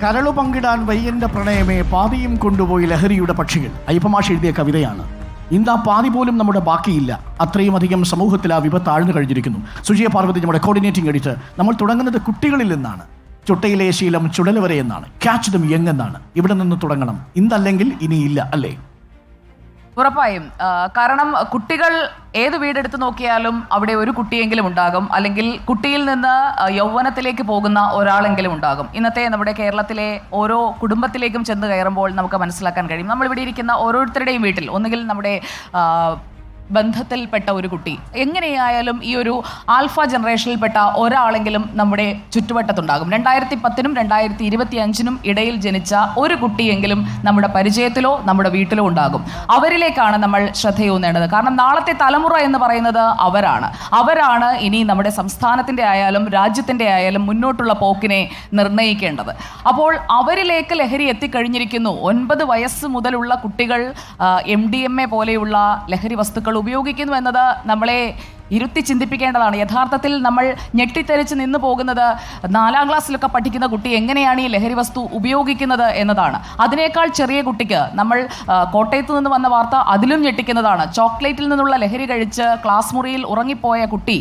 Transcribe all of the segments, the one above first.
കരളു പങ്കിടാൻ വയ്യന്റെ പ്രണയമേ പാതിയും കൊണ്ടുപോയി ലഹരിയുടെ പക്ഷികൾ. അയ്യപ്പമാഷ് എഴുതിയ കവിതയാണ്. ഇന്ന് ആ പാതി പോലും നമ്മുടെ ബാക്കിയില്ല. അത്രയും അധികം സമൂഹത്തിൽ ആ വിപത്ത് ആഴ്ന്നു കഴിഞ്ഞിരിക്കുന്നു. സുജിയ പാർവതി നമ്മുടെ കോർഡിനേറ്റിംഗ് എഡിറ്റർ. നമ്മൾ തുടങ്ങുന്നത് കുട്ടികളിൽ നിന്നാണ്. ചുട്ടയിലെ ശീലം ചുടല വരെ എന്നാണ്. ക്യാച്ച് ദം യങ് എന്നാണ്. ഇവിടെ നിന്ന് തുടങ്ങണം. ഇന്നല്ലെങ്കിൽ ഇനിയില്ല, അല്ലേ? ഉറപ്പായും. കാരണം കുട്ടികൾ ഏത് വീടെടുത്ത് നോക്കിയാലും അവിടെ ഒരു കുട്ടിയെങ്കിലും ഉണ്ടാകും, അല്ലെങ്കിൽ കുട്ടിയിൽ നിന്ന് യൗവനത്തിലേക്ക് പോകുന്ന ഒരാളെങ്കിലും ഉണ്ടാകും. ഇന്നത്തെ നമ്മുടെ കേരളത്തിലെ ഓരോ കുടുംബത്തിലേക്കും ചെന്ന് കയറുമ്പോൾ നമുക്ക് മനസ്സിലാക്കാൻ കഴിയും, നമ്മളിവിടെ ഇരിക്കുന്ന ഓരോരുത്തരുടെയും വീട്ടിൽ ഒന്നുകിൽ നമ്മുടെ ബന്ധത്തിൽപ്പെട്ട ഒരു കുട്ടി, എങ്ങനെയായാലും ഈ ഒരു ആൽഫ ജനറേഷനിൽപ്പെട്ട ഒരാളെങ്കിലും നമ്മുടെ ചുറ്റുവട്ടത്തുണ്ടാകും. 2010-നും 2025-നും ഇടയിൽ ജനിച്ച ഒരു കുട്ടിയെങ്കിലും നമ്മുടെ പരിചയത്തിലോ നമ്മുടെ വീട്ടിലോ ഉണ്ടാകും. അവരിലേക്കാണ് നമ്മൾ ശ്രദ്ധയൂന്നേണ്ടത്. കാരണം നാളത്തെ തലമുറ എന്ന് പറയുന്നത് അവരാണ് ഇനി നമ്മുടെ സംസ്ഥാനത്തിൻ്റെ ആയാലും രാജ്യത്തിൻ്റെ ആയാലും മുന്നോട്ടുള്ള പോക്കിനെ നിർണ്ണയിക്കേണ്ടത്. അപ്പോൾ അവരിലേക്ക് ലഹരി എത്തിക്കഴിഞ്ഞിരിക്കുന്നു. 9 വയസ്സ് മുതലുള്ള കുട്ടികൾ MDMA പോലെയുള്ള ലഹരി വസ്തുക്കൾ ഉപയോഗിക്കുന്നു എന്നത് നമ്മളെ ഇരുത്തി ചിന്തിപ്പിക്കേണ്ടതാണ്. യഥാർത്ഥത്തിൽ നമ്മൾ ഞെട്ടിത്തെറിച്ച് നിന്ന് പോകുന്നത് 4ാം ക്ലാസ്സിലൊക്കെ പഠിക്കുന്ന കുട്ടി എങ്ങനെയാണ് ഈ ലഹരി വസ്തു ഉപയോഗിക്കുന്നത് എന്നതാണ്. അതിനേക്കാൾ ചെറിയ കുട്ടിക്ക്, നമ്മൾ കോട്ടയത്ത് നിന്ന് വന്ന വാർത്ത അതിലും ഞെട്ടിക്കുന്നതാണ്. ചോക്ലേറ്റിൽ നിന്നുള്ള ലഹരി കഴിച്ച് ക്ലാസ് മുറിയിൽ ഉറങ്ങിപ്പോയ കുട്ടി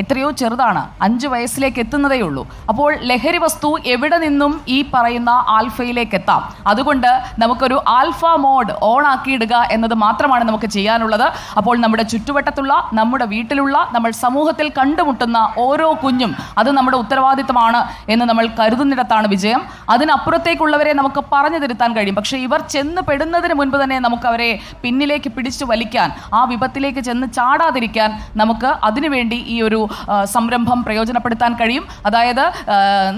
എത്രയോ ചെറുതാണ്, 5 വയസ്സിലേക്ക് എത്തുന്നതേ ഉള്ളൂ. അപ്പോൾ ലഹരി വസ്തു എവിടെ നിന്നും ഈ പറയുന്ന ആൽഫയിലേക്ക് എത്താം. അതുകൊണ്ട് നമുക്കൊരു ആൽഫ മോഡ് ഓൺ ആക്കിയിടുക എന്നത് മാത്രമാണ് നമുക്ക് ചെയ്യാനുള്ളത്. അപ്പോൾ നമ്മുടെ ചുറ്റുവട്ടത്തുള്ള, നമ്മുടെ വീട്ടിലുള്ള, നമ്മൾ സമൂഹത്തിൽ കണ്ടുമുട്ടുന്ന ഓരോ കുഞ്ഞും അത് നമ്മുടെ ഉത്തരവാദിത്തമാണ് എന്ന് നമ്മൾ കരുതുന്നിടത്താണ് വിജയം. അതിനപ്പുറത്തേക്കുള്ളവരെ നമുക്ക് പറഞ്ഞു തിരുത്താൻ കഴിയും. പക്ഷേ ഇവർ ചെന്ന് പെടുന്നതിന് മുൻപ് തന്നെ നമുക്ക് അവരെ പിന്നിലേക്ക് പിടിച്ചു വലിക്കാൻ, ആ വിപത്തിലേക്ക് ചെന്ന് ചാടാതിരിക്കാൻ നമുക്ക് അതിനുവേണ്ടി ഈ ഒരു സംരംഭം പ്രയോജനപ്പെടുത്താൻ കഴിയും. അതായത്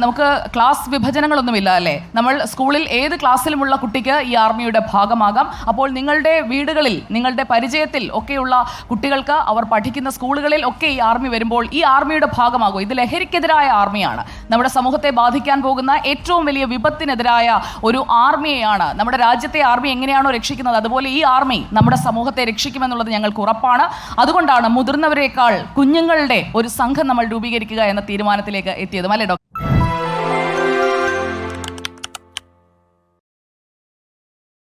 നമുക്ക് ക്ലാസ് വിഭജനങ്ങളൊന്നുമില്ല, അല്ലേ? നമ്മൾ സ്കൂളിൽ ഏത് ക്ലാസ്സിലുമുള്ള കുട്ടിക്ക് ഈ ആർമിയുടെ ഭാഗമാകാം. അപ്പോൾ നിങ്ങളുടെ വീടുകളിൽ, നിങ്ങളുടെ പരിചയത്തിൽ ഒക്കെയുള്ള കുട്ടികൾക്ക് അവർ പഠിക്കുന്ന സ്കൂളുകളിൽ ഒക്കെ ഈ ആർമി വരുമ്പോൾ ഈ ആർമിയുടെ ഭാഗമാകും. ഇത് ലഹരിക്കെതിരായ ആർമിയാണ്. നമ്മുടെ സമൂഹത്തെ ബാധിക്കാൻ പോകുന്ന ഏറ്റവും വലിയ വിപത്തിനെതിരായ ഒരു ആർമിയെയാണ്. നമ്മുടെ രാജ്യത്തെ ആർമി എങ്ങനെയാണോ രക്ഷിക്കുന്നത്, അതുപോലെ ഈ ആർമി നമ്മുടെ സമൂഹത്തെ രക്ഷിക്കുമെന്നുള്ളത് ഞങ്ങൾക്ക് ഉറപ്പാണ്. അതുകൊണ്ടാണ് മുതിർന്നവരെക്കാൾ കുഞ്ഞുങ്ങളുടെ ഒരു സംഘം നമ്മൾ രൂപീകരിക്കുക എന്ന തീരുമാനത്തിലേക്ക് എത്തിയതും, അല്ലേ ഡോക്ടർ?